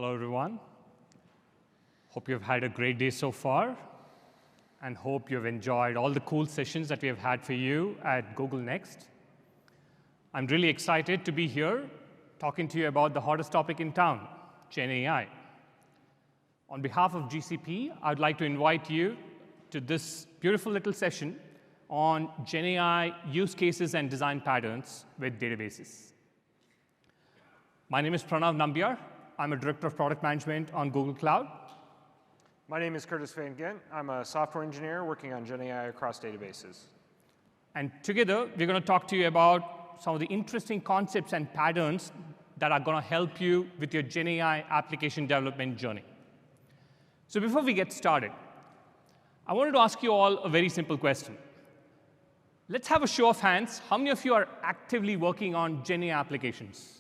Hello, everyone. Hope you've had a great day so far, and hope you've enjoyed all the cool sessions that we have had for you at Google Next. I'm really excited to be here talking to you about the hottest topic in town, Gen AI. On behalf of GCP, I'd like to invite you to this beautiful little session on Gen AI use cases and design patterns with databases. My name is Pranav Nambiar. I'm a Director of Product Management on Google Cloud. My name is Kurtis van Gent. I'm a software engineer working on Gen AI across databases. And together, we're going to talk to you about some of the interesting concepts and patterns that are going to help you with your Gen AI application development journey. So before we get started, I wanted to ask you all a very simple question. Let's have a show of hands. How many of you are actively working on Gen AI applications?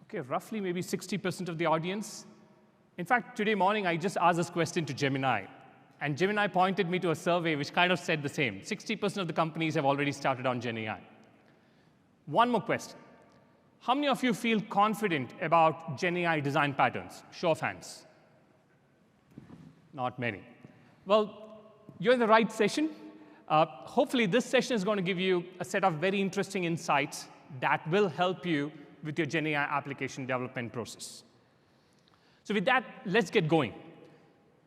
OK, roughly maybe 60% of the audience. In fact, today morning, I just asked this question to Gemini. And Gemini pointed me to a survey which kind of said the same. 60% of the companies have already started on Gen AI. One more question. How many of you feel confident about Gen AI design patterns? Show of hands. Not many. Well, you're in the right session. Hopefully, this session is going to give you a set of very interesting insights that will help you with your Gen AI application development process. So with that, let's get going.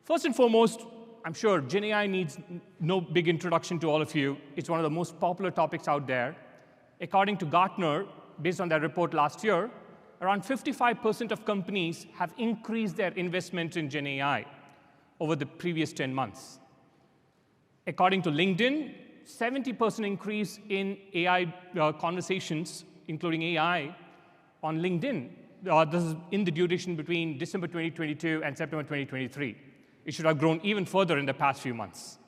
First and foremost, I'm sure Gen AI needs no big introduction to all of you. It's one of the most popular topics out there. According to Gartner, based on their report last year, around 55% of companies have increased their investment in Gen AI over the previous 10 months. According to LinkedIn, 70% increase in AI conversations, including AI, on LinkedIn. This is in the duration between December 2022 and September 2023. It should have grown even further in the past few months.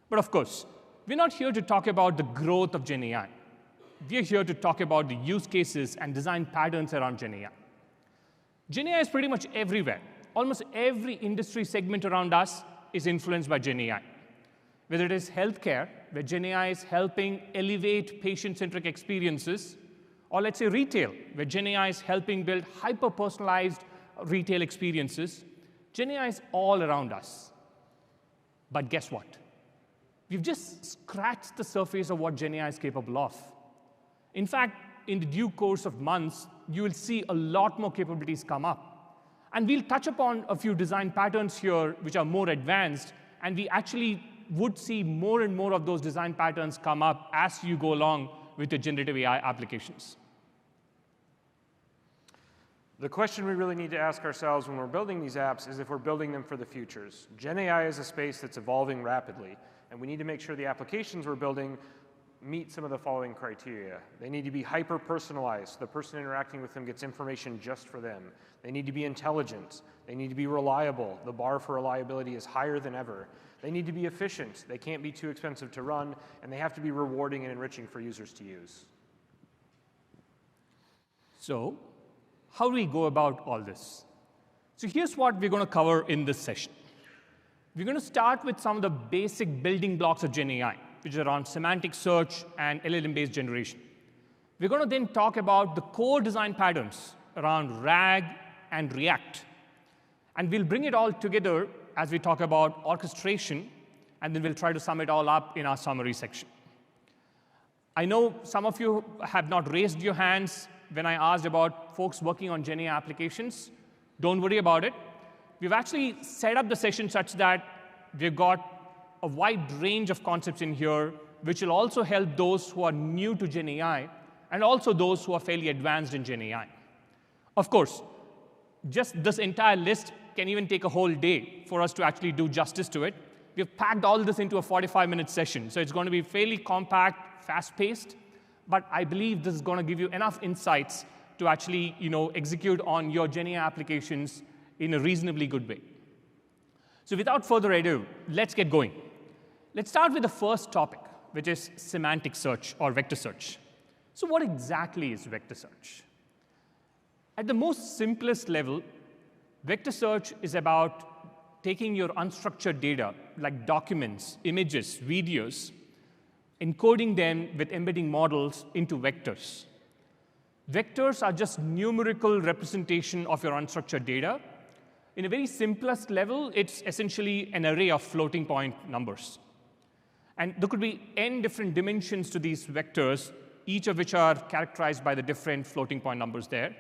But of course, we're not here to talk about the growth of Gen AI. We're here to talk about the use cases and design patterns around Gen AI. Gen AI is pretty much everywhere. Almost every industry segment around us is influenced by Gen AI. Whether it is healthcare, where Gen AI is helping elevate patient-centric experiences, or let's say retail, where Gen AI is helping build hyper-personalized retail experiences. Gen AI is all around us. But guess what? We've just scratched the surface of what Gen AI is capable of. In fact, in the due course of months, you will see a lot more capabilities come up. And we'll touch upon a few design patterns here which are more advanced, and we actually would see more and more of those design patterns come up as you go along with the generative AI applications. The question we really need to ask ourselves when we're building these apps is if we're building them for the futures. Gen AI is a space that's evolving rapidly, and we need to make sure the applications we're building meet some of the following criteria. They need to be hyper-personalized, so the person interacting with them gets information just for them. They need to be intelligent. They need to be reliable. The bar for reliability is higher than ever. They need to be efficient. They can't be too expensive to run, and they have to be rewarding and enriching for users to use. So how do we go about all this? So here's what we're going to cover in this session. We're going to start with some of the basic building blocks of Gen AI, which is around semantic search and LLM-based generation. We're going to then talk about the core design patterns around RAG and React. And we'll bring it all together as we talk about orchestration, and then we'll try to sum it all up in our summary section. I know some of you have not raised your hands when I asked about folks working on Gen AI applications. Don't worry about it. We've actually set up the session such that we've got a wide range of concepts in here, which will also help those who are new to Gen AI and also those who are fairly advanced in Gen AI. Of course, just this entire list can even take a whole day for us to actually do justice to it. We've packed all this into a 45-minute session, so it's going to be fairly compact, fast-paced. But I believe this is going to give you enough insights to actually execute on your Gen AI applications in a reasonably good way. So without further ado, let's get going. Let's start with the first topic, which is semantic search or vector search. So what exactly is vector search? At the most simplest level, vector search is about taking your unstructured data, like documents, images, videos, encoding them with embedding models into vectors. Vectors are just numerical representation of your unstructured data. In a very simplest level, it's essentially an array of floating point numbers. And there could be n different dimensions to these vectors, each of which are characterized by the different floating point numbers there.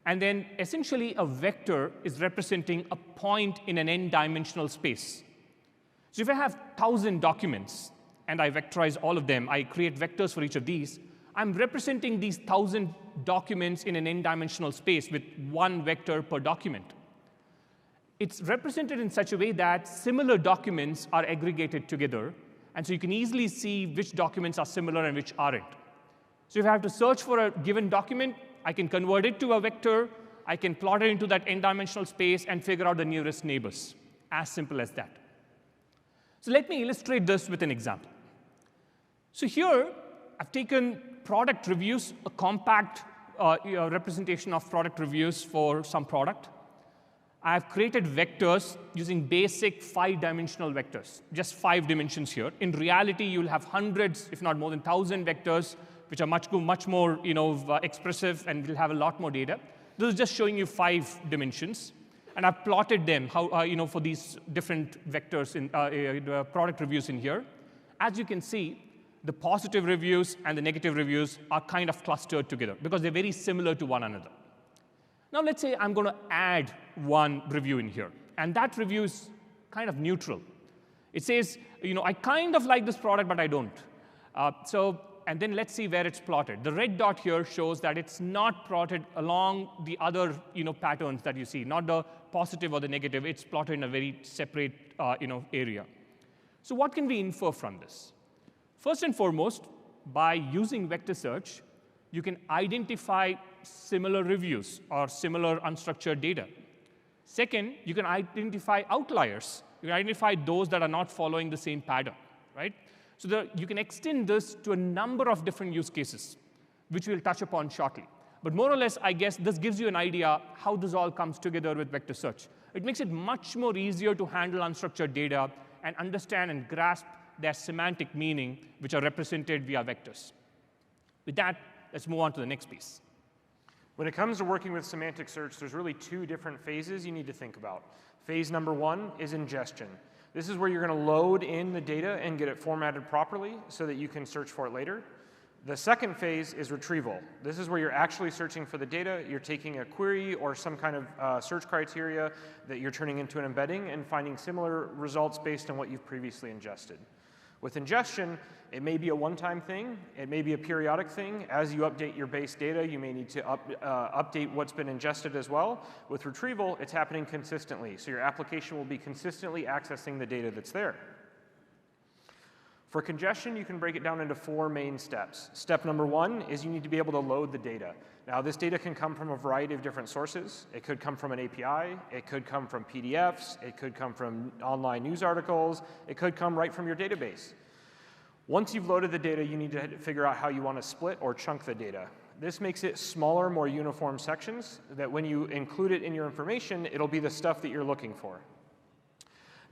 And then essentially a vector is representing a point in an n-dimensional space. So if I have 1,000 documents and I vectorize all of them, I create vectors for each of these, I'm representing these 1,000 documents in an n-dimensional space with one vector per document. It's represented in such a way that similar documents are aggregated together, and so you can easily see which documents are similar and which aren't. So if I have to search for a given document, I can convert it to a vector, I can plot it into that n-dimensional space and figure out the nearest neighbors. As simple as that. So let me illustrate this with an example. So here, I've taken product reviews, a compact representation of product reviews for some product. I've created vectors using basic 5-dimensional vectors, just 5 dimensions here. In reality, you'll have hundreds, if not more than 1,000 vectors, which are much more expressive and will have a lot more data. This is just showing you 5 dimensions. And I've plotted them for these different vectors in product reviews in here. As you can see, the positive reviews and the negative reviews are kind of clustered together because they're very similar to one another. Now let's say I'm going to add one review in here. And that review is kind of neutral. It says, I kind of like this product, but I don't. And then let's see where it's plotted. The red dot here shows that it's not plotted along the other patterns that you see, not the positive or the negative. It's plotted in a very separate area. So what can we infer from this? First and foremost, by using vector search, you can identify similar reviews or similar unstructured data. Second, you can identify outliers. You can identify those that are not following the same pattern, right? So you can extend this to a number of different use cases, which we'll touch upon shortly. But more or less, I guess this gives you an idea how this all comes together with vector search. It makes it much more easier to handle unstructured data and understand and grasp their semantic meaning, which are represented via vectors. With that, let's move on to the next piece. When it comes to working with semantic search, there's really 2 different phases you need to think about. Phase number 1 is ingestion. This is where you're going to load in the data and get it formatted properly so that you can search for it later. The second phase is retrieval. This is where you're actually searching for the data. You're taking a query or some kind of search criteria that you're turning into an embedding and finding similar results based on what you've previously ingested. With ingestion, it may be a one-time thing. It may be a periodic thing. As you update your base data, you may need to update what's been ingested as well. With retrieval, it's happening consistently. So your application will be consistently accessing the data that's there. For congestion, you can break it down into 4 main steps. Step number 1 is you need to be able to load the data. Now, this data can come from a variety of different sources. It could come from an API. It could come from PDFs. It could come from online news articles. It could come right from your database. Once you've loaded the data, you need to figure out how you want to split or chunk the data. This makes it smaller, more uniform sections that when you include it in your information, it'll be the stuff that you're looking for.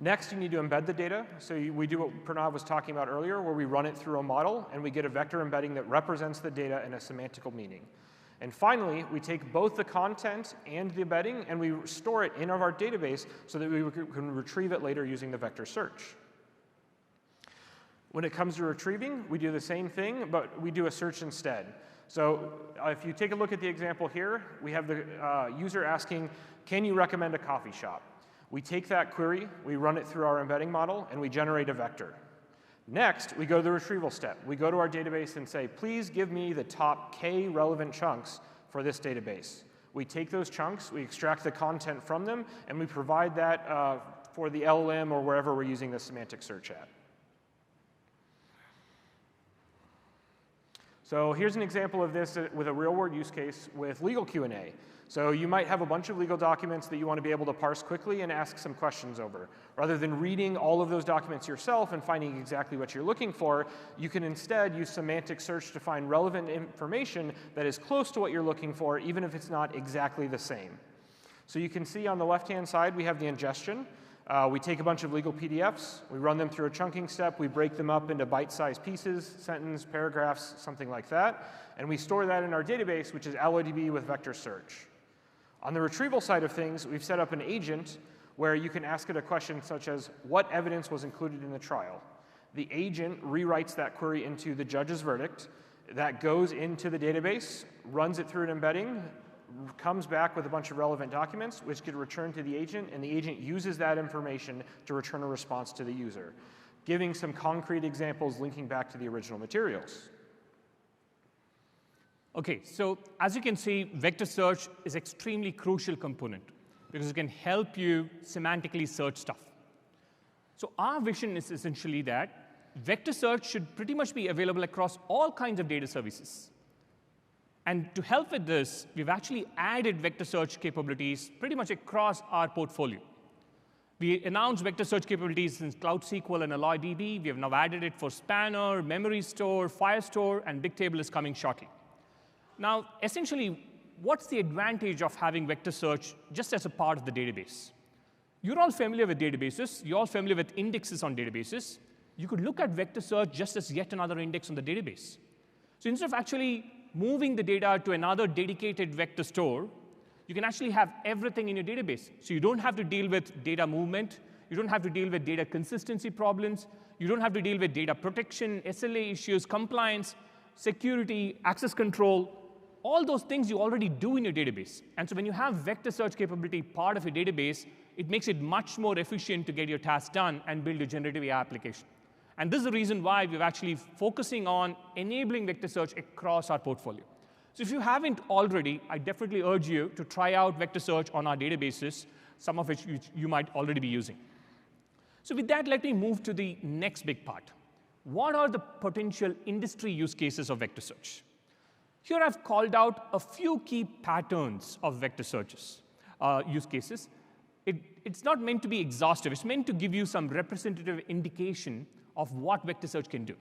Next, you need to embed the data. So we do what Pranav was talking about earlier, where we run it through a model, and we get a vector embedding that represents the data in a semantical meaning. And finally, we take both the content and the embedding, and we store it in our database so that we can retrieve it later using the vector search. When it comes to retrieving, we do the same thing, but we do a search instead. So if you take a look at the example here, we have the user asking, can you recommend a coffee shop? We take that query, we run it through our embedding model, and we generate a vector. Next, we go to the retrieval step. We go to our database and say, please give me the top K relevant chunks for this database. We take those chunks, we extract the content from them, and we provide that for the LLM or wherever we're using the semantic search at. So here's an example of this with a real-world use case with legal Q&A. So you might have a bunch of legal documents that you want to be able to parse quickly and ask some questions over. Rather than reading all of those documents yourself and finding exactly what you're looking for, you can instead use semantic search to find relevant information that is close to what you're looking for, even if it's not exactly the same. So you can see on the left-hand side, we have the ingestion. We take a bunch of legal PDFs, we run them through a chunking step, we break them up into bite-sized pieces, sentence, paragraphs, something like that, and we store that in our database, which is AlloDB with vector search. On the retrieval side of things, we've set up an agent where you can ask it a question such as, what evidence was included in the trial? The agent rewrites that query into the judge's verdict. That goes into the database, runs it through an embedding, comes back with a bunch of relevant documents, which get returned to the agent, and the agent uses that information to return a response to the user, giving some concrete examples linking back to the original materials. OK, so as you can see, vector search is an extremely crucial component because it can help you semantically search stuff. So our vision is essentially that vector search should pretty much be available across all kinds of data services. And to help with this, we've actually added vector search capabilities pretty much across our portfolio. We announced vector search capabilities in Cloud SQL and AlloyDB. We have now added it for Spanner, Memory Store, Firestore, and Bigtable is coming shortly. Now, essentially, what's the advantage of having vector search just as a part of the database? You're all familiar with databases. You're all familiar with indexes on databases. You could look at vector search just as yet another index on the database. So instead of actually moving the data to another dedicated vector store, you can actually have everything in your database. So you don't have to deal with data movement. You don't have to deal with data consistency problems. You don't have to deal with data protection, SLA issues, compliance, security, access control. All those things you already do in your database. And so when you have vector search capability part of your database, it makes it much more efficient to get your tasks done and build a generative AI application. And this is the reason why we're actually focusing on enabling vector search across our portfolio. So if you haven't already, I definitely urge you to try out vector search on our databases, some of which you might already be using. So with that, let me move to the next big part. What are the potential industry use cases of vector search? Here I've called out a few key patterns of vector searches, use cases. It's not meant to be exhaustive. It's meant to give you some representative indication of what vector search can do.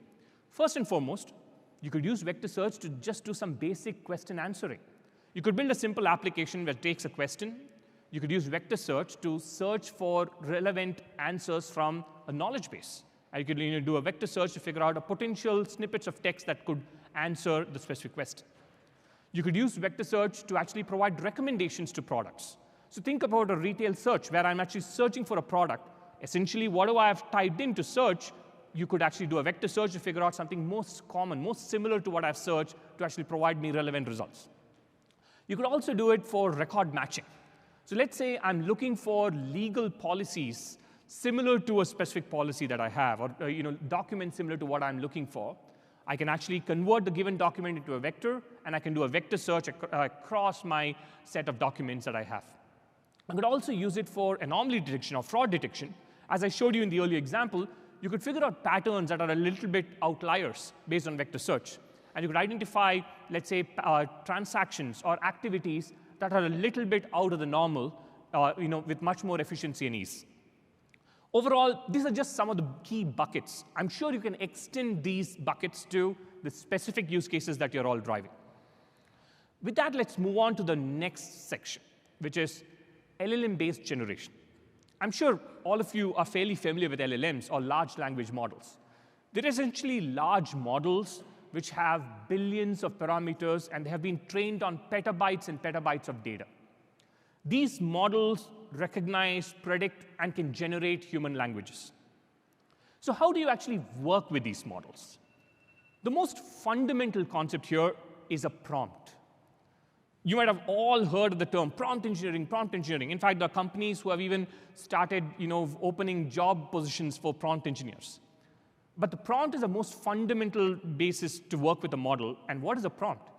First and foremost, you could use vector search to just do some basic question answering. You could build a simple application that takes a question. You could use vector search to search for relevant answers from a knowledge base. And you could do a vector search to figure out a potential snippets of text that could answer the specific question. You could use vector search to actually provide recommendations to products. So think about a retail search where I'm actually searching for a product. Essentially, whatever I've typed in to search, you could actually do a vector search to figure out something most common, most similar to what I've searched to actually provide me relevant results. You could also do it for record matching. So let's say I'm looking for legal policies similar to a specific policy that I have, or documents similar to what I'm looking for. I can actually convert the given document into a vector, and I can do a vector search across my set of documents that I have. I could also use it for anomaly detection or fraud detection. As I showed you in the earlier example, you could figure out patterns that are a little bit outliers based on vector search. And you could identify, let's say, transactions or activities that are a little bit out of the normal, with much more efficiency and ease. Overall, these are just some of the key buckets. I'm sure you can extend these buckets to the specific use cases that you're all driving. With that, let's move on to the next section, which is LLM-based generation. I'm sure all of you are fairly familiar with LLMs, or large language models. They're essentially large models which have billions of parameters, and they have been trained on petabytes and petabytes of data. These models recognize, predict, and can generate human languages. So how do you actually work with these models? The most fundamental concept here is a prompt. You might have all heard of the term prompt engineering, prompt engineering. In fact, there are companies who have even started opening job positions for prompt engineers. But the prompt is the most fundamental basis to work with a model. And what is a prompt?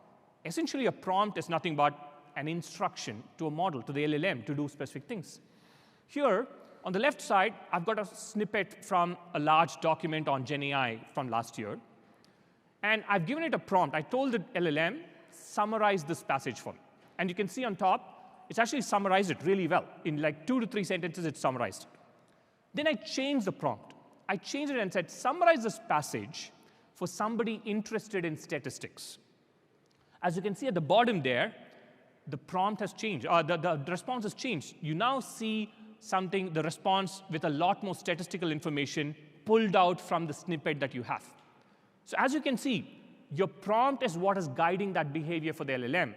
Essentially, a prompt is nothing but an instruction to a model, to the LLM, to do specific things. Here, on the left side, I've got a snippet from a large document on Gen AI from last year. And I've given it a prompt. I told the LLM, summarize this passage for me. And you can see on top, it's actually summarized it really well. In like 2 to 3 sentences, it's summarized it. Then I changed the prompt. I changed it and said, summarize this passage for somebody interested in statistics. As you can see at the bottom there, the prompt has changed, the response has changed. You now see something, the response with a lot more statistical information pulled out from the snippet that you have. So as you can see, your prompt is what is guiding that behavior for the LLM.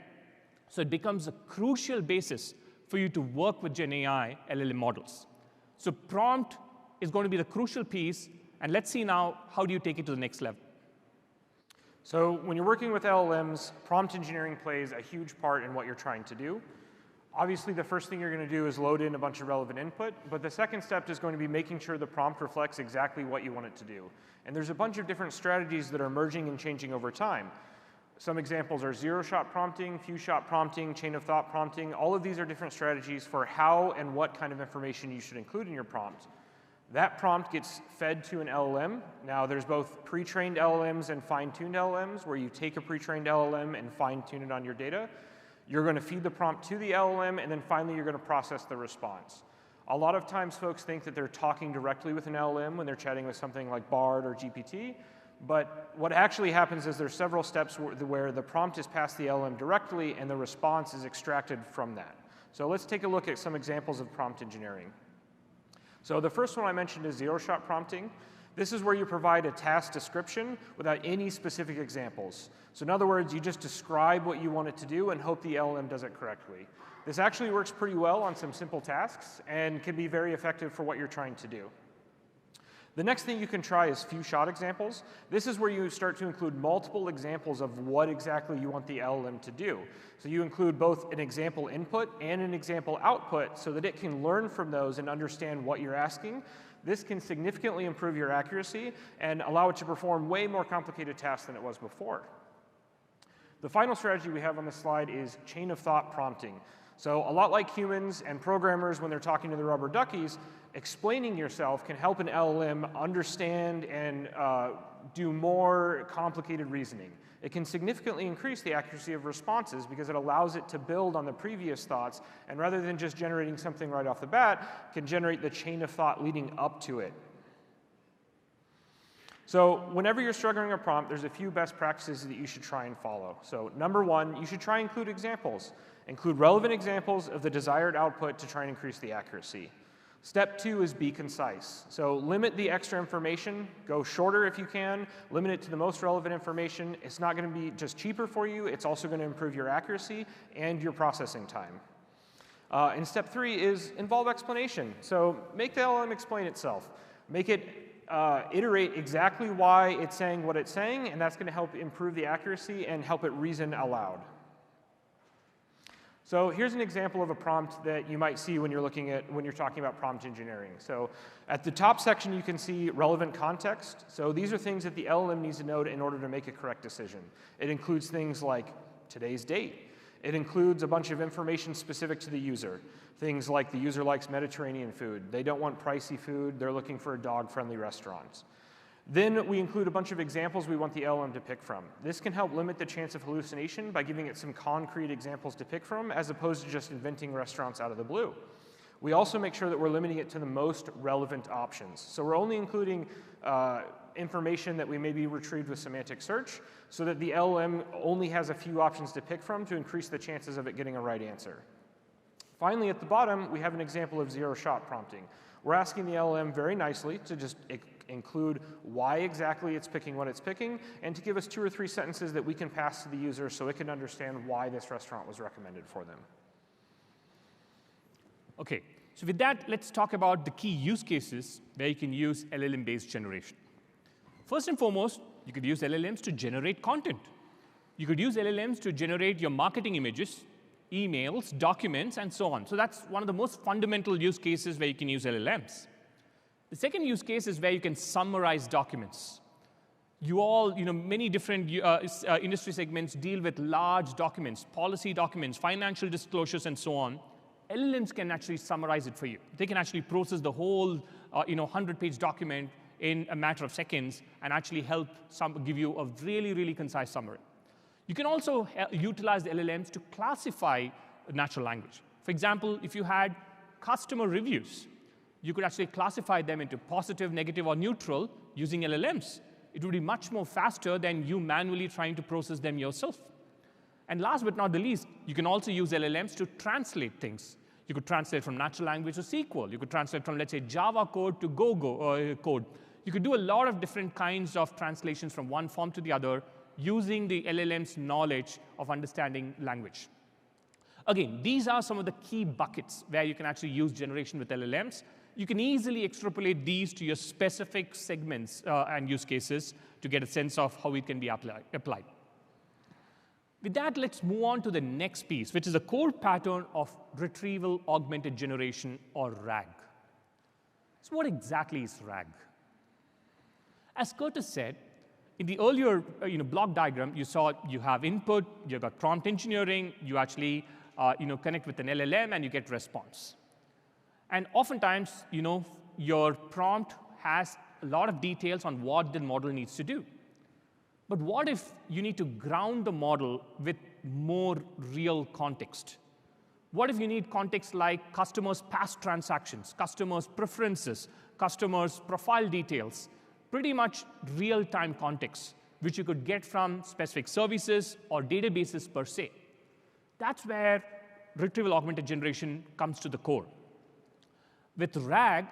So it becomes a crucial basis for you to work with Gen AI LLM models. So prompt is going to be the crucial piece, and let's see now, how do you take it to the next level? So when you're working with LLMs, prompt engineering plays a huge part in what you're trying to do. Obviously, the first thing you're going to do is load in a bunch of relevant input, but the second step is going to be making sure the prompt reflects exactly what you want it to do. And there's a bunch of different strategies that are merging and changing over time. Some examples are zero-shot prompting, few-shot prompting, chain-of-thought prompting. All of these are different strategies for how and what kind of information you should include in your prompt. That prompt gets fed to an LLM. Now, there's both pre-trained LLMs and fine-tuned LLMs, where you take a pre-trained LLM and fine-tune it on your data. You're going to feed the prompt to the LLM, and then finally you're going to process the response. A lot of times folks think that they're talking directly with an LLM when they're chatting with something like Bard or GPT, but what actually happens is there's several steps where the prompt is passed the LLM directly and the response is extracted from that. So let's take a look at some examples of prompt engineering. So the first one I mentioned is zero-shot prompting. This is where you provide a task description without any specific examples. So in other words, you just describe what you want it to do and hope the LLM does it correctly. This actually works pretty well on some simple tasks and can be very effective for what you're trying to do. The next thing you can try is few-shot examples. This is where you start to include multiple examples of what exactly you want the LLM to do. So you include both an example input and an example output so that it can learn from those and understand what you're asking. This can significantly improve your accuracy and allow it to perform way more complicated tasks than it was before. The final strategy we have on this slide is chain-of-thought prompting. So a lot like humans and programmers when they're talking to the rubber duckies, explaining yourself can help an LLM understand and do more complicated reasoning. It can significantly increase the accuracy of responses because it allows it to build on the previous thoughts, and rather than just generating something right off the bat, can generate the chain of thought leading up to it. So whenever you're structuring a prompt, there's a few best practices that you should try and follow. So number one, you should try and include examples. Include relevant examples of the desired output to try and increase the accuracy. Step two is be concise. So limit the extra information, go shorter if you can, limit it to the most relevant information. It's not going to be just cheaper for you, it's also going to improve your accuracy and your processing time. And step three is involve explanation. So make the LLM explain itself. Make it iterate exactly why it's saying what it's saying, and that's going to help improve the accuracy and help it reason aloud. So here's an example of a prompt that you might see when you're talking about prompt engineering. So at the top section, you can see relevant context. So these are things that the LLM needs to know in order to make a correct decision. It includes things like today's date. It includes a bunch of information specific to the user. Things like the user likes Mediterranean food. They don't want pricey food. They're looking for a dog-friendly restaurant. Then we include a bunch of examples we want the LLM to pick from. This can help limit the chance of hallucination by giving it some concrete examples to pick from, as opposed to just inventing restaurants out of the blue. We also make sure that we're limiting it to the most relevant options. So we're only including information that we maybe retrieved with semantic search, so that the LLM only has a few options to pick from to increase the chances of it getting a right answer. Finally, at the bottom, we have an example of zero-shot prompting. We're asking the LLM very nicely to just include why exactly it's picking what it's picking, and to give us 2 or 3 sentences that we can pass to the user so it can understand why this restaurant was recommended for them. OK, so with that, let's talk about the key use cases where you can use LLM-based generation. First and foremost, you could use LLMs to generate content. You could use LLMs to generate your marketing images, emails, documents, and so on. So that's one of the most fundamental use cases where you can use LLMs. The second use case is where you can summarize documents. Many different industry segments deal with large documents, policy documents, financial disclosures, and so on. LLMs can actually summarize it for you. They can actually process the whole 100-page document in a matter of seconds and actually help give you a really, really concise summary. You can also utilize the LLMs to classify natural language. For example, if you had customer reviews, you could actually classify them into positive, negative, or neutral using LLMs. It would be much more faster than you manually trying to process them yourself. And last but not the least, you can also use LLMs to translate things. You could translate from natural language to SQL. You could translate from, let's say, Java code to Go code. You could do a lot of different kinds of translations from one form to the other using the LLM's knowledge of understanding language. Again, these are some of the key buckets where you can actually use generation with LLMs. You can easily extrapolate these to your specific segments and use cases to get a sense of how it can be applied. With that, let's move on to the next piece, which is a core pattern of retrieval augmented generation, or RAG. So what exactly is RAG? As Kurtis said, in the earlier block diagram, you saw you have input, you've got prompt engineering, you actually connect with an LLM, and you get response. And oftentimes, your prompt has a lot of details on what the model needs to do. But what if you need to ground the model with more real context? What if you need context like customers' past transactions, customers' preferences, customers' profile details, pretty much real-time context, which you could get from specific services or databases per se? That's where retrieval augmented generation comes to the core. With RAG,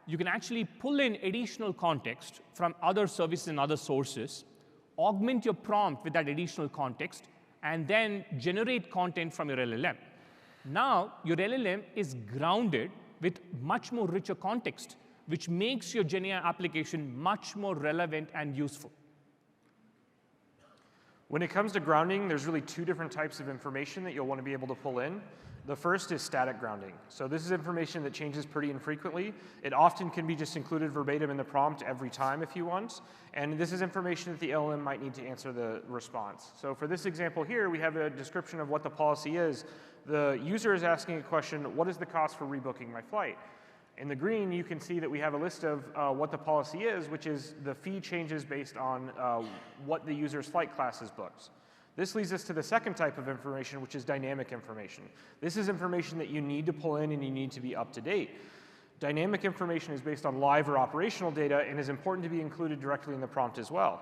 you can actually pull in additional context from other services and other sources, augment your prompt with that additional context, and then generate content from your LLM. Now, your LLM is grounded with much more richer context, which makes your GenAI application much more relevant and useful. When it comes to grounding, there's really two different types of information that you'll want to be able to pull in. The first is static grounding. So this is information that changes pretty infrequently. It often can be just included verbatim in the prompt every time if you want. And this is information that the LLM might need to answer the response. So for this example here, we have a description of what the policy is. The user is asking a question, what is the cost for rebooking my flight? In the green, you can see that we have a list of what the policy is, which is the fee changes based on what the user's flight class is booked. This leads us to the second type of information, which is dynamic information. This is information that you need to pull in and you need to be up to date. Dynamic information is based on live or operational data and is important to be included directly in the prompt as well.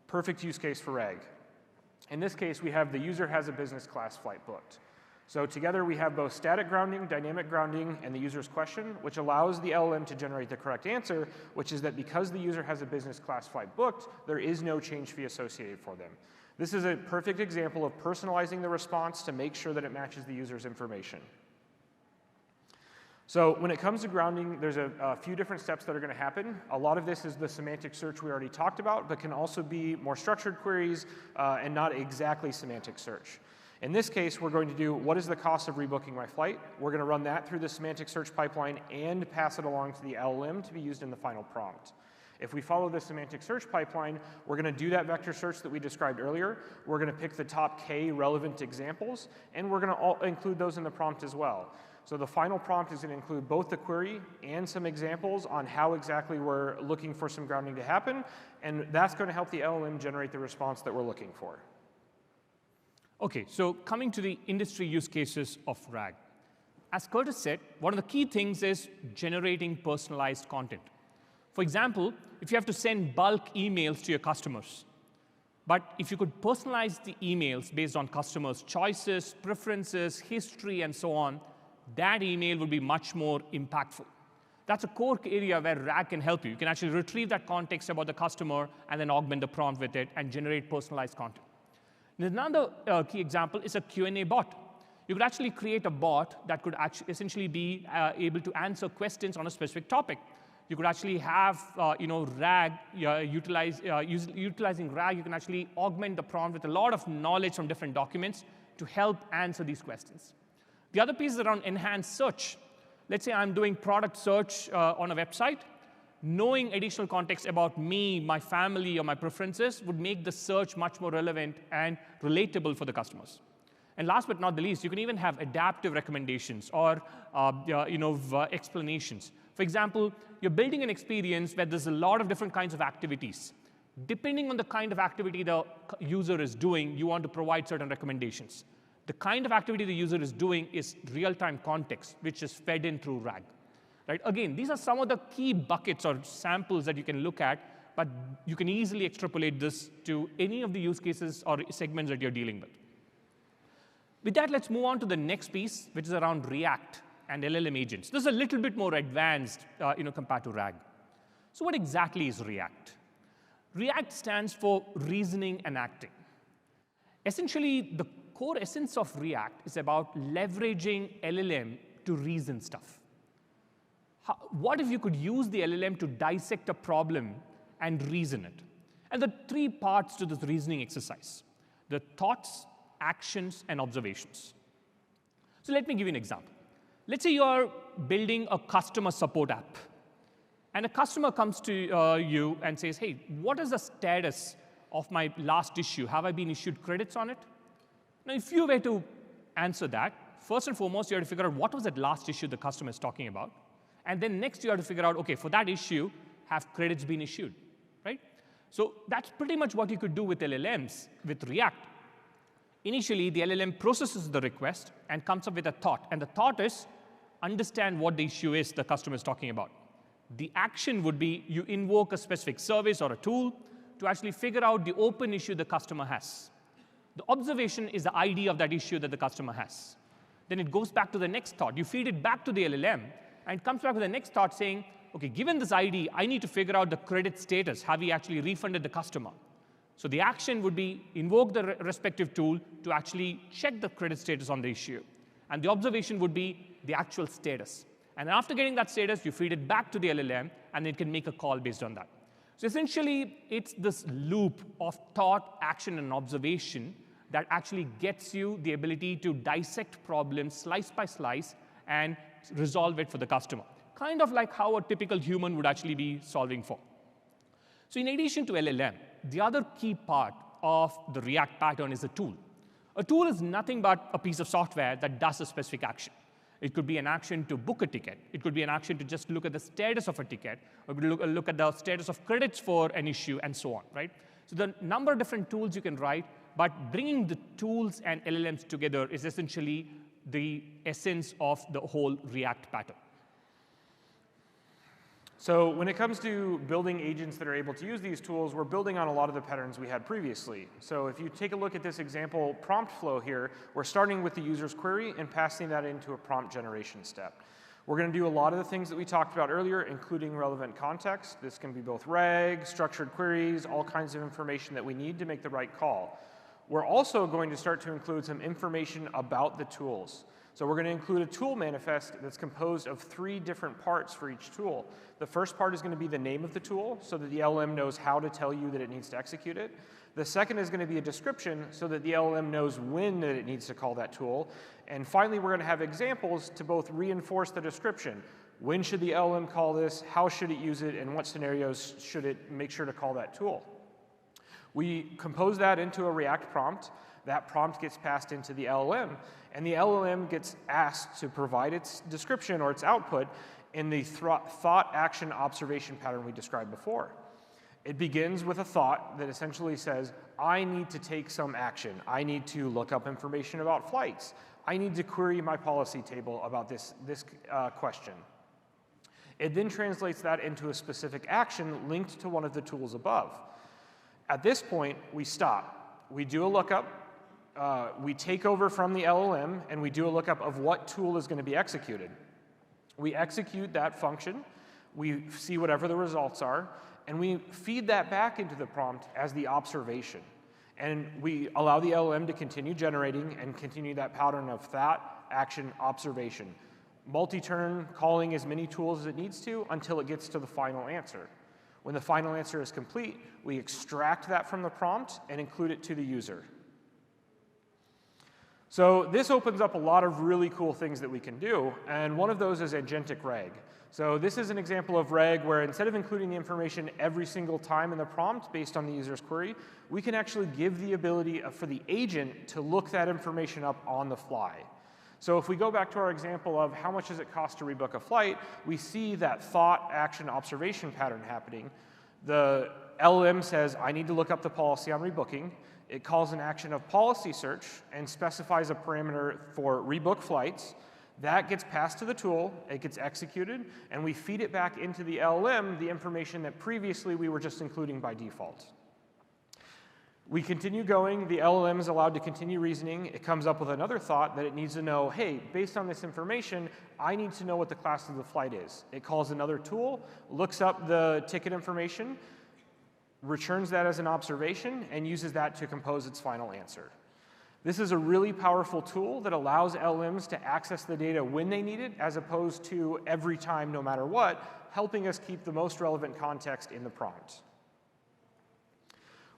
Perfect use case for RAG. In this case, we have the user has a business class flight booked. So together we have both static grounding, dynamic grounding, and the user's question, which allows the LLM to generate the correct answer, which is that because the user has a business class flight booked, there is no change fee associated for them. This is a perfect example of personalizing the response to make sure that it matches the user's information. So when it comes to grounding, there's a few different steps that are going to happen. A lot of this is the semantic search we already talked about, but can also be more structured queries and not exactly semantic search. In this case, we're going to do what is the cost of rebooking my flight. We're going to run that through the semantic search pipeline and pass it along to the LLM to be used in the final prompt. If we follow the semantic search pipeline, we're going to do that vector search that we described earlier. We're going to pick the top K relevant examples, and we're going to include those in the prompt as well. So the final prompt is going to include both the query and some examples on how exactly we're looking for some grounding to happen, and that's going to help the LLM generate the response that we're looking for. OK, so coming to the industry use cases of RAG. As Kurtis said, one of the key things is generating personalized content. For example, if you have to send bulk emails to your customers, but if you could personalize the emails based on customers' choices, preferences, history, and so on, that email would be much more impactful. That's a core area where RAG can help you. You can actually retrieve that context about the customer and then augment the prompt with it and generate personalized content. And another key example is a Q&A bot. You could actually create a bot that could essentially be able to answer questions on a specific topic. You could actually have RAG, utilizing RAG, you can actually augment the prompt with a lot of knowledge from different documents to help answer these questions. The other piece is around enhanced search. Let's say I'm doing product search on a website. Knowing additional context about me, my family, or my preferences would make the search much more relevant and relatable for the customers. And last but not the least, you can even have adaptive recommendations or explanations. For example, you're building an experience where there's a lot of different kinds of activities. Depending on the kind of activity the user is doing, you want to provide certain recommendations. The kind of activity the user is doing is real-time context, which is fed in through RAG. Right? Again, these are some of the key buckets or samples that you can look at, but you can easily extrapolate this to any of the use cases or segments that you're dealing with. With that, let's move on to the next piece, which is around React and LLM agents. This is a little bit more advanced compared to RAG. So what exactly is React? React stands for reasoning and acting. Essentially, the core essence of React is about leveraging LLM to reason stuff. What if you could use the LLM to dissect a problem and reason it? And there are three parts to this reasoning exercise: the thoughts, actions, and observations. So let me give you an example. Let's say you're building a customer support app, and a customer comes to you and says, hey, what is the status of my last issue? Have I been issued credits on it? Now, if you were to answer that, first and foremost, you have to figure out what was that last issue the customer is talking about. And then next, you have to figure out, OK, for that issue, have credits been issued, right? So that's pretty much what you could do with LLMs with React. Initially, the LLM processes the request and comes up with a thought. And the thought is, understand what the issue is the customer is talking about. The action would be you invoke a specific service or a tool to actually figure out the open issue the customer has. The observation is the ID of that issue that the customer has. Then it goes back to the next thought. You feed it back to the LLM, and it comes back with the next thought saying, OK, given this ID, I need to figure out the credit status. Have we actually refunded the customer? So the action would be invoke the respective tool to actually check the credit status on the issue. And the observation would be the actual status. And after getting that status, you feed it back to the LLM, and it can make a call based on that. So essentially, it's this loop of thought, action, and observation that actually gets you the ability to dissect problems slice by slice and resolve it for the customer, kind of like how a typical human would actually be solving for. So in addition to LLM, the other key part of the React pattern is a tool. A tool is nothing but a piece of software that does a specific action. It could be an action to book a ticket. It could be an action to just look at the status of a ticket, or look at the status of credits for an issue, and so on, right? So the number of different tools you can write, but bringing the tools and LLMs together is essentially the essence of the whole React pattern. So when it comes to building agents that are able to use these tools, we're building on a lot of the patterns we had previously. So if you take a look at this example prompt flow here, we're starting with the user's query and passing that into a prompt generation step. We're going to do a lot of the things that we talked about earlier, including relevant context. This can be both RAG, structured queries, all kinds of information that we need to make the right call. We're also going to start to include some information about the tools. So we're going to include a tool manifest that's composed of 3 different parts for each tool. The first part is going to be the name of the tool, so that the LLM knows how to tell you that it needs to execute it. The second is going to be a description, so that the LLM knows when that it needs to call that tool. And finally, we're going to have examples to both reinforce the description. When should the LLM call this? How should it use it? And what scenarios should it make sure to call that tool? We compose that into a React prompt. That prompt gets passed into the LLM, and the LLM gets asked to provide its description or its output in the thought, action, observation pattern we described before. It begins with a thought that essentially says, I need to take some action. I need to look up information about flights. I need to query my policy table about this question. It then translates that into a specific action linked to one of the tools above. At this point, we stop. We do a lookup. We take over from the LLM, and we do a lookup of what tool is going to be executed. We execute that function. We see whatever the results are, and we feed that back into the prompt as the observation. And we allow the LLM to continue generating and continue that pattern of thought, action, observation. Multi-turn, calling as many tools as it needs to until it gets to the final answer. When the final answer is complete, we extract that from the prompt and include it to the user. So this opens up a lot of really cool things that we can do, and one of those is agentic RAG. So this is an example of RAG where instead of including the information every single time in the prompt based on the user's query, we can actually give the ability for the agent to look that information up on the fly. So if we go back to our example of how much does it cost to rebook a flight, we see that thought, action, observation pattern happening. The LLM says, I need to look up the policy I'm rebooking. It calls an action of policy search and specifies a parameter for rebook flights. That gets passed to the tool, it gets executed, and we feed it back into the LLM the information that previously we were just including by default. We continue going. The LLM is allowed to continue reasoning. It comes up with another thought that it needs to know, hey, based on this information, I need to know what the class of the flight is. It calls another tool, looks up the ticket information, returns that as an observation, and uses that to compose its final answer. This is a really powerful tool that allows LLMs to access the data when they need it, as opposed to every time, no matter what, helping us keep the most relevant context in the prompt.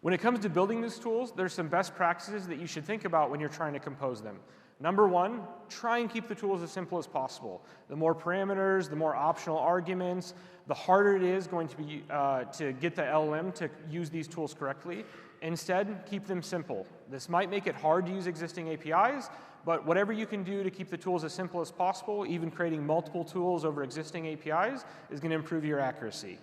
When it comes to building these tools, there's some best practices that you should think about when you're trying to compose them. Number one, try and keep the tools as simple as possible. The more parameters, the more optional arguments, the harder it is going to be to get the LLM to use these tools correctly. Instead, keep them simple. This might make it hard to use existing APIs, but whatever you can do to keep the tools as simple as possible, even creating multiple tools over existing APIs, is going to improve your accuracy.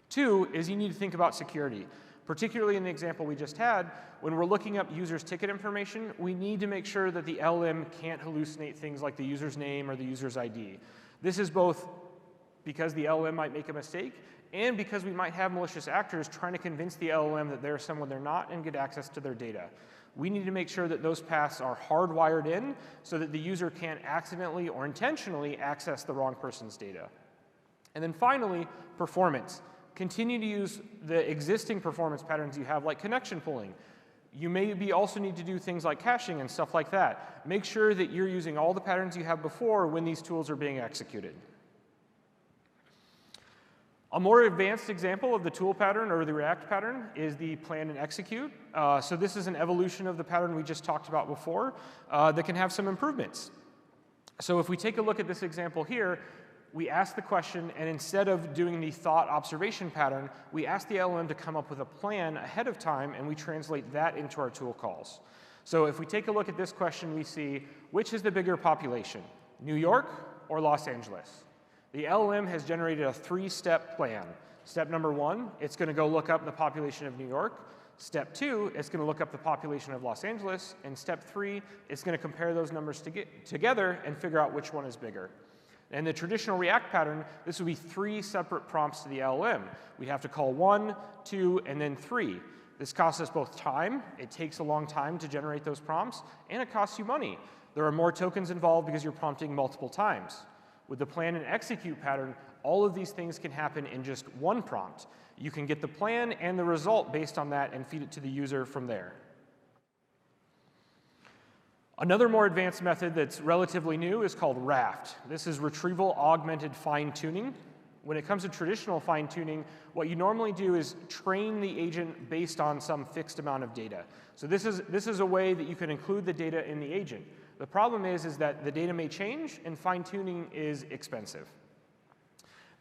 Two is you need to think about security. Particularly in the example we just had, when we're looking up users' ticket information, we need to make sure that the LLM can't hallucinate things like the user's name or the user's ID. This is both because the LLM might make a mistake and because we might have malicious actors trying to convince the LLM that they're someone they're not and get access to their data. We need to make sure that those paths are hardwired in so that the user can't accidentally or intentionally access the wrong person's data. And then finally, performance. Continue to use the existing performance patterns you have, like connection pooling. You maybe also need to do things like caching and stuff like that. Make sure that you're using all the patterns you have before when these tools are being executed. A more advanced example of the tool pattern or the React pattern is the plan and execute. So this is an evolution of the pattern we just talked about before that can have some improvements. So if we take a look at this example here, we ask the question, and instead of doing the thought observation pattern, we ask the LLM to come up with a plan ahead of time, and we translate that into our tool calls. So if we take a look at this question, we see, which is the bigger population, New York or Los Angeles? The LLM has generated a 3-step plan. Step number 1, it's going to go look up the population of New York. Step 2, it's going to look up the population of Los Angeles. And step 3, it's going to compare those numbers together and figure out which one is bigger. In the traditional React pattern, this would be 3 separate prompts to the LLM. We'd have to call 1, 2, and then 3. This costs us both time. It takes a long time to generate those prompts, and it costs you money. There are more tokens involved because you're prompting multiple times. With the plan and execute pattern, all of these things can happen in just one prompt. You can get the plan and the result based on that and feed it to the user from there. Another more advanced method that's relatively new is called Raft. This is Retrieval Augmented Fine-Tuning. When it comes to traditional fine-tuning, what you normally do is train the agent based on some fixed amount of data. So this is a way that you can include the data in the agent. The problem is that the data may change, and fine-tuning is expensive.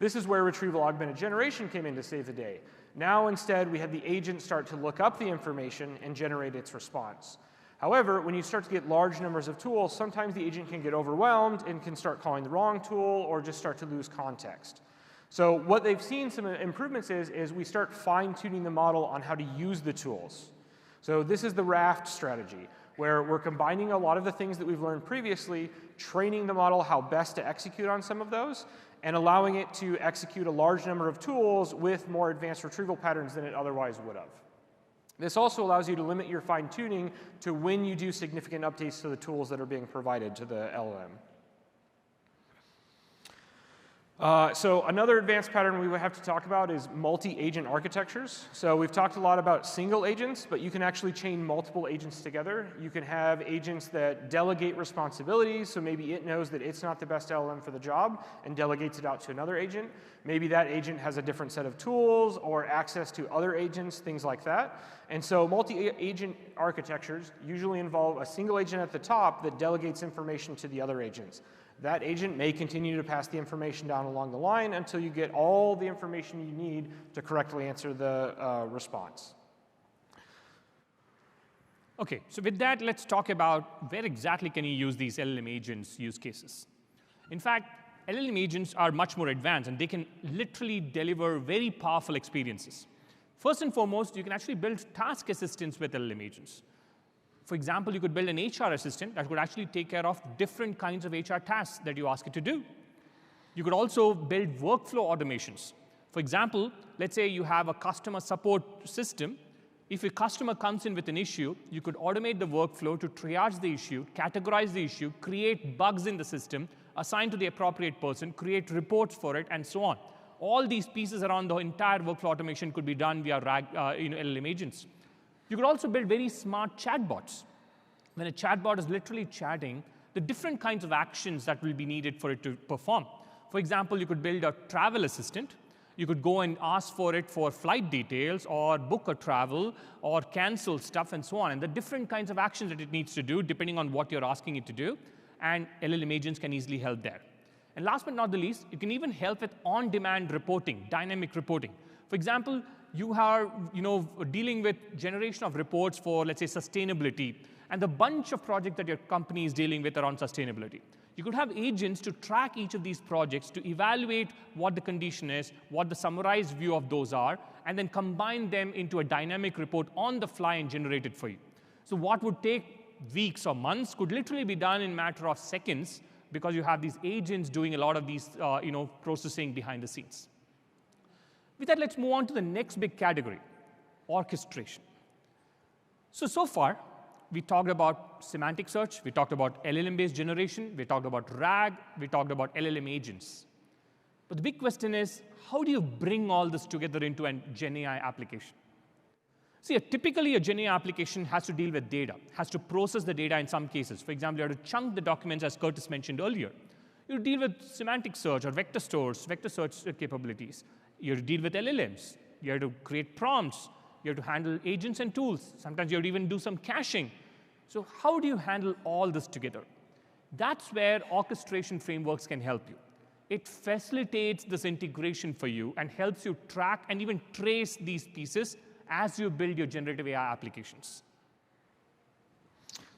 This is where Retrieval Augmented Generation came in to save the day. Now instead, we have the agent start to look up the information and generate its response. However, when you start to get large numbers of tools, sometimes the agent can get overwhelmed and can start calling the wrong tool or just start to lose context. So what they've seen some improvements is we start fine-tuning the model on how to use the tools. So this is the Raft strategy, where we're combining a lot of the things that we've learned previously, training the model how best to execute on some of those, and allowing it to execute a large number of tools with more advanced retrieval patterns than it otherwise would have. This also allows you to limit your fine-tuning to when you do significant updates to the tools that are being provided to the LLM. So another advanced pattern we would have to talk about is multi-agent architectures. So we've talked a lot about single agents, but you can actually chain multiple agents together. You can have agents that delegate responsibilities, so maybe it knows that it's not the best LLM for the job and delegates it out to another agent. Maybe that agent has a different set of tools or access to other agents, things like that. And so multi-agent architectures usually involve a single agent at the top that delegates information to the other agents. That agent may continue to pass the information down along the line until you get all the information you need to correctly answer the response. OK, so with that, let's talk about where exactly can you use these LLM agents use cases. In fact, LLM agents are much more advanced, and they can literally deliver very powerful experiences. First and foremost, you can actually build task assistants with LLM agents. For example, you could build an HR assistant that could actually take care of different kinds of HR tasks that you ask it to do. You could also build workflow automations. For example, let's say you have a customer support system. If a customer comes in with an issue, you could automate the workflow to triage the issue, categorize the issue, create bugs in the system, assign to the appropriate person, create reports for it, and so on. All these pieces around the entire workflow automation could be done via LLM agents. You could also build very smart chatbots. When a chatbot is literally chatting, the different kinds of actions that will be needed for it to perform. For example, you could build a travel assistant. You could go and ask for it for flight details or book a travel or cancel stuff and so on. And the different kinds of actions that it needs to do depending on what you're asking it to do. And LLM agents can easily help there. And last but not the least, it can even help with on-demand reporting, dynamic reporting. For example, you are dealing with generation of reports for, let's say, sustainability, and the bunch of projects that your company is dealing with around sustainability. You could have agents to track each of these projects to evaluate what the condition is, what the summarized view of those are, and then combine them into a dynamic report on the fly and generate it for you. So what would take weeks or months could literally be done in a matter of seconds because you have these agents doing a lot of these processing behind the scenes. With that, let's move on to the next big category, orchestration. So far, we talked about semantic search, we talked about LLM-based generation, we talked about RAG, we talked about LLM agents. But the big question is, how do you bring all this together into a GenAI application? See, typically a GenAI application has to deal with data, has to process the data in some cases. For example, you have to chunk the documents, as Kurtis mentioned earlier. You deal with semantic search or vector stores, vector search capabilities. You have to deal with LLMs. You have to create prompts. You have to handle agents and tools. Sometimes you have to even do some caching. So how do you handle all this together? That's where orchestration frameworks can help you. It facilitates this integration for you and helps you track and even trace these pieces as you build your generative AI applications.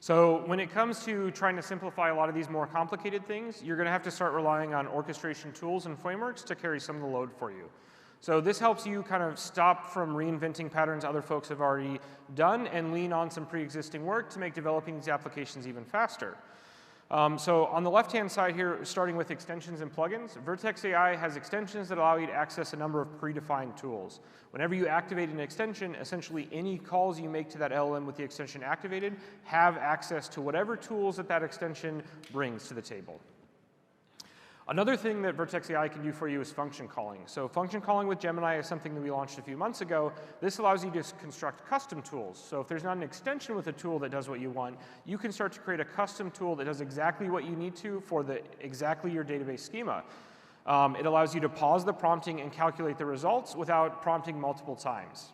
So when it comes to trying to simplify a lot of these more complicated things, you're going to have to start relying on orchestration tools and frameworks to carry some of the load for you. So this helps you kind of stop from reinventing patterns other folks have already done and lean on some pre-existing work to make developing these applications even faster. So on the left-hand side here, starting with extensions and plugins, Vertex AI has extensions that allow you to access a number of predefined tools. Whenever you activate an extension, essentially any calls you make to that LLM with the extension activated have access to whatever tools that extension brings to the table. Another thing that Vertex AI can do for you is function calling. So function calling with Gemini is something that we launched a few months ago. This allows you to construct custom tools. So if there's not an extension with a tool that does what you want, you can start to create a custom tool that does exactly what you need to for exactly your database schema. It allows you to pause the prompting and calculate the results without prompting multiple times.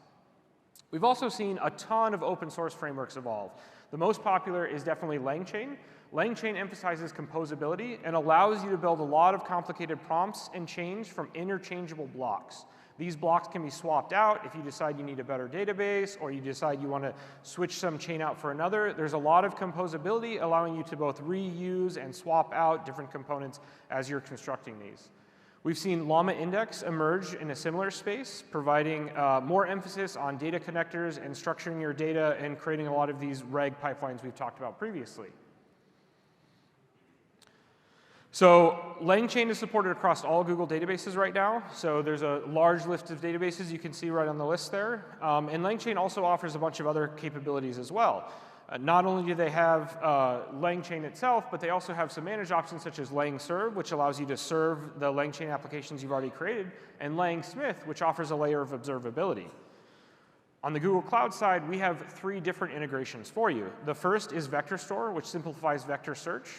We've also seen a ton of open source frameworks evolve. The most popular is definitely LangChain. LangChain emphasizes composability and allows you to build a lot of complicated prompts and change from interchangeable blocks. These blocks can be swapped out if you decide you need a better database or you decide you want to switch some chain out for another. There's a lot of composability allowing you to both reuse and swap out different components as you're constructing these. We've seen Llama Index emerge in a similar space, providing more emphasis on data connectors and structuring your data and creating a lot of these RAG pipelines we've talked about previously. So LangChain is supported across all Google databases right now. So there's a large list of databases you can see right on the list there. And LangChain also offers a bunch of other capabilities as well. Not only do they have LangChain itself, but they also have some managed options such as LangServe, which allows you to serve the LangChain applications you've already created, and LangSmith, which offers a layer of observability. On the Google Cloud side, we have 3 different integrations for you. The first is Vector Store, which simplifies vector search.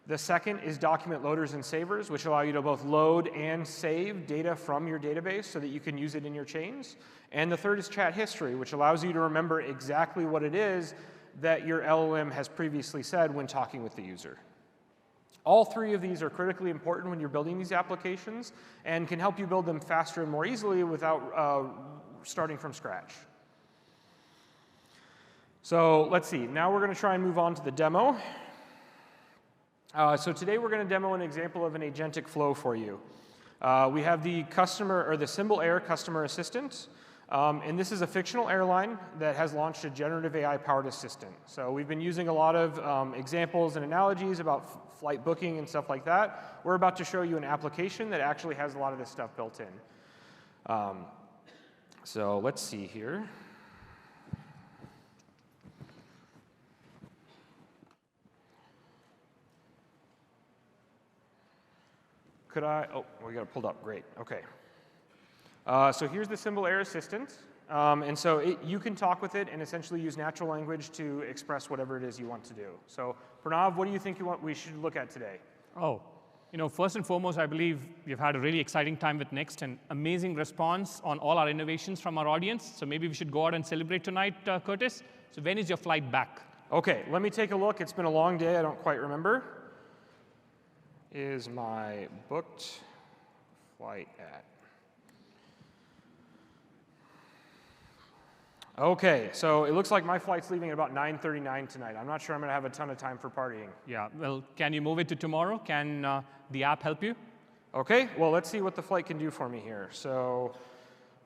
The second is document loaders and savers, which allow you to both load and save data from your database so that you can use it in your chains. And the third is chat history, which allows you to remember exactly what it is that your LLM has previously said when talking with the user. All 3 of these are critically important when you're building these applications and can help you build them faster and more easily without starting from scratch. So let's see. Now we're going to try and move on to the demo. So today we're going to demo an example of an agentic flow for you. We have the customer, or the Symbol Air customer assistant. And this is a fictional airline that has launched a generative AI-powered assistant. So we've been using a lot of examples and analogies about flight booking and stuff like that. We're about to show you an application that actually has a lot of this stuff built in. So let's see here. could I, oh, we got it pulled up, great, okay. So here's the symbol air assistant. And so you can talk with it and essentially use natural language to express whatever it is you want to do. So Pranav, what do you think we should look at today? Oh, first and foremost, I believe we've had a really exciting time with Next and amazing response on all our innovations from our audience. So maybe we should go out and celebrate tonight, Kurtis. So when is your flight back? Okay, let me take a look. It's been a long day. I don't quite remember. Is my booked flight at? Okay, so it looks like my flight's leaving at about 9:39 tonight. I'm not sure I'm going to have a ton of time for partying. Yeah, well, can you move it to tomorrow? Can the app help you? Okay, well, let's see what the flight can do for me here. So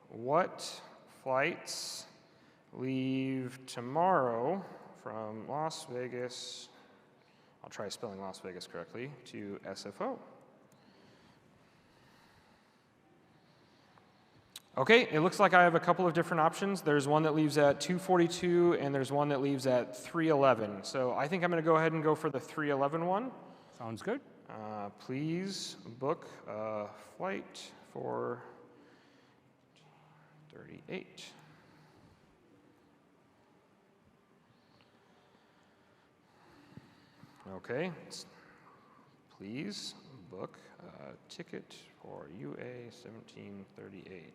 what flights leave tomorrow from Las Vegas, I'll try spelling Las Vegas correctly, to SFO? Okay, it looks like I have a couple of different options. There's one that leaves at 2:42, and there's one that leaves at 3:11. So I think I'm going to go ahead and go for the 3:11 one. Sounds good. Please book a flight for 38. Okay, please book a ticket for UA 1738.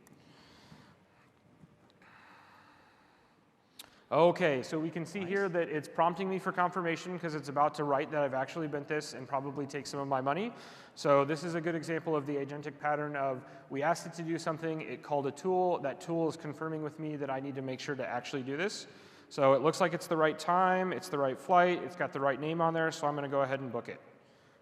Okay, so we can see here that it's prompting me for confirmation because it's about to write that I've actually bent this and probably take some of my money. So this is a good example of the agentic pattern of we asked it to do something, it called a tool, that tool is confirming with me that I need to make sure to actually do this. So it looks like it's the right time, it's the right flight, it's got the right name on there, so I'm going to go ahead and book it.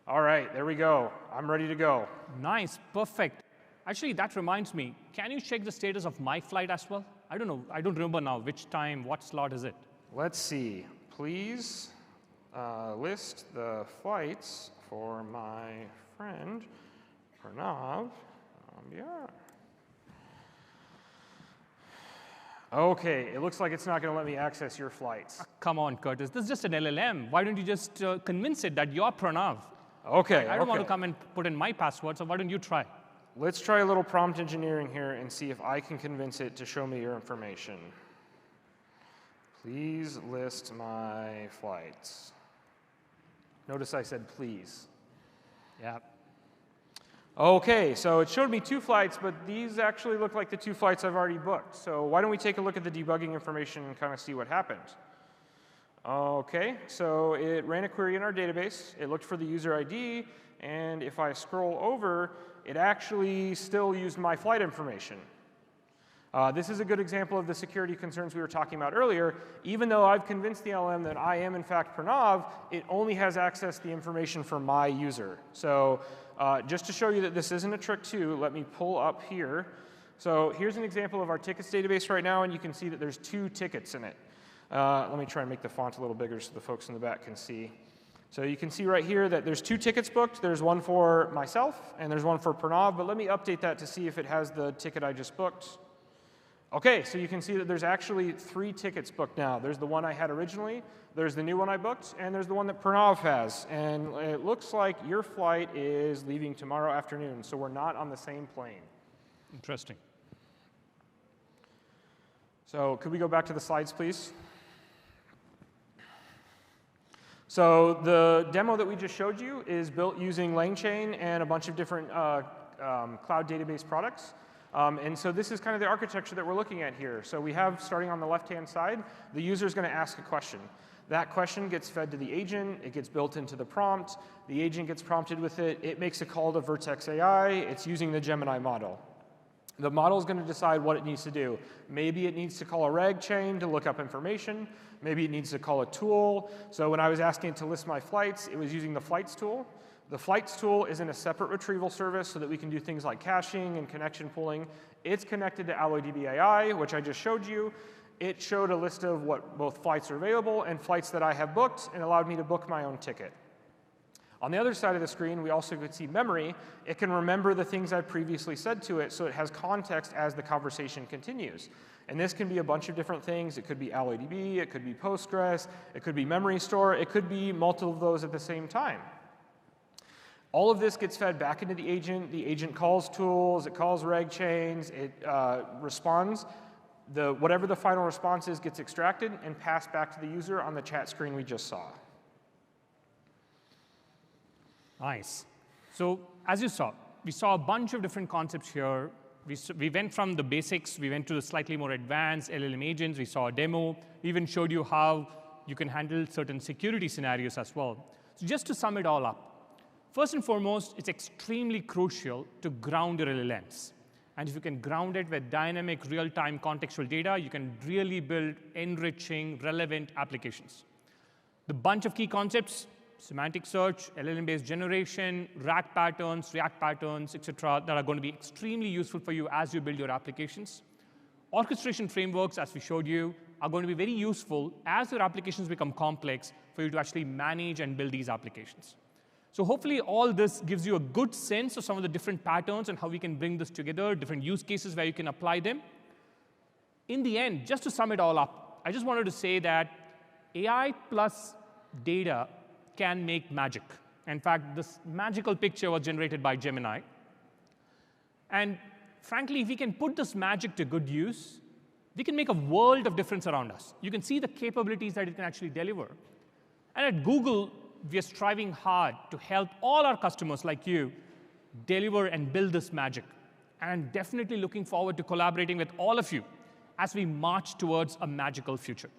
All right, there we go. I'm ready to go. Nice, perfect. Actually, that reminds me, can you check the status of my flight as well? I don't know, I don't remember now which time, what slot is it? Let's see. Please list the flights for my friend, Pranav. Nambiar. Okay, it looks like it's not going to let me access your flights. Come on, Kurtis, this is just an LLM. Why don't you just convince it that you're Pranav? Okay, I don't want to come and put in my password, so why don't you try? Let's try a little prompt engineering here and see if I can convince it to show me your information. Please list my flights. Notice I said please. Yeah. Okay, so it showed me 2 flights, but these actually look like the 2 flights I've already booked. So why don't we take a look at the debugging information and kind of see what happened. Okay, so it ran a query in our database. It looked for the user ID, and if I scroll over, it actually still used my flight information. This is a good example of the security concerns we were talking about earlier. Even though I've convinced the LM that I am, in fact, Pranav, it only has access to the information for my user. So just to show you that this isn't a trick too, let me pull up here. So here's an example of our tickets database right now, and you can see that there's 2 tickets in it. Let me try and make the font a little bigger so the folks in the back can see. So you can see right here that there's 2 tickets booked. There's one for myself, and there's one for Pranav, but let me update that to see if it has the ticket I just booked. Okay, so you can see that there's actually 3 tickets booked now. There's the one I had originally, there's the new one I booked, and there's the one that Pranav has. And it looks like your flight is leaving tomorrow afternoon, so we're not on the same plane. Interesting. So could we go back to the slides, please? So the demo that we just showed you is built using LangChain and a bunch of different cloud database products. And so this is kind of the architecture that we're looking at here. So we have, starting on the left-hand side, the user is going to ask a question. That question gets fed to the agent. It gets built into the prompt. The agent gets prompted with it. It makes a call to Vertex AI. It's using the Gemini model. The model is going to decide what it needs to do. Maybe it needs to call a RAG chain to look up information. Maybe it needs to call a tool. So when I was asking it to list my flights, it was using the flights tool. The flights tool is in a separate retrieval service so that we can do things like caching and connection pooling. It's connected to AlloyDB AI, which I just showed you. It showed a list of what both flights are available and flights that I have booked and allowed me to book my own ticket. On the other side of the screen, we also could see memory. It can remember the things I previously said to it, so it has context as the conversation continues. And this can be a bunch of different things. It could be AlloyDB, it could be Postgres, it could be memory store, it could be multiple of those at the same time. All of this gets fed back into the agent. The agent calls tools, it calls reg chains, it responds. Whatever the final response is gets extracted and passed back to the user on the chat screen we just saw. Nice. So as you saw, we saw a bunch of different concepts here. We went from the basics, we went to the slightly more advanced LLM agents, we saw a demo, we even showed you how you can handle certain security scenarios as well. So just to sum it all up, first and foremost, it's extremely crucial to ground your LLMs. And if you can ground it with dynamic, real-time contextual data, you can really build enriching, relevant applications. The bunch of key concepts, semantic search, LLM-based generation, RAG patterns, React patterns, et cetera, that are going to be extremely useful for you as you build your applications. Orchestration frameworks, as we showed you, are going to be very useful as your applications become complex for you to actually manage and build these applications. So hopefully all this gives you a good sense of some of the different patterns and how we can bring this together, different use cases where you can apply them. In the end, just to sum it all up, I just wanted to say that AI plus data can make magic. In fact, this magical picture was generated by Gemini. And frankly, if we can put this magic to good use, we can make a world of difference around us. You can see the capabilities that it can actually deliver. And at Google, we are striving hard to help all our customers like you deliver and build this magic. And I'm definitely looking forward to collaborating with all of you as we march towards a magical future.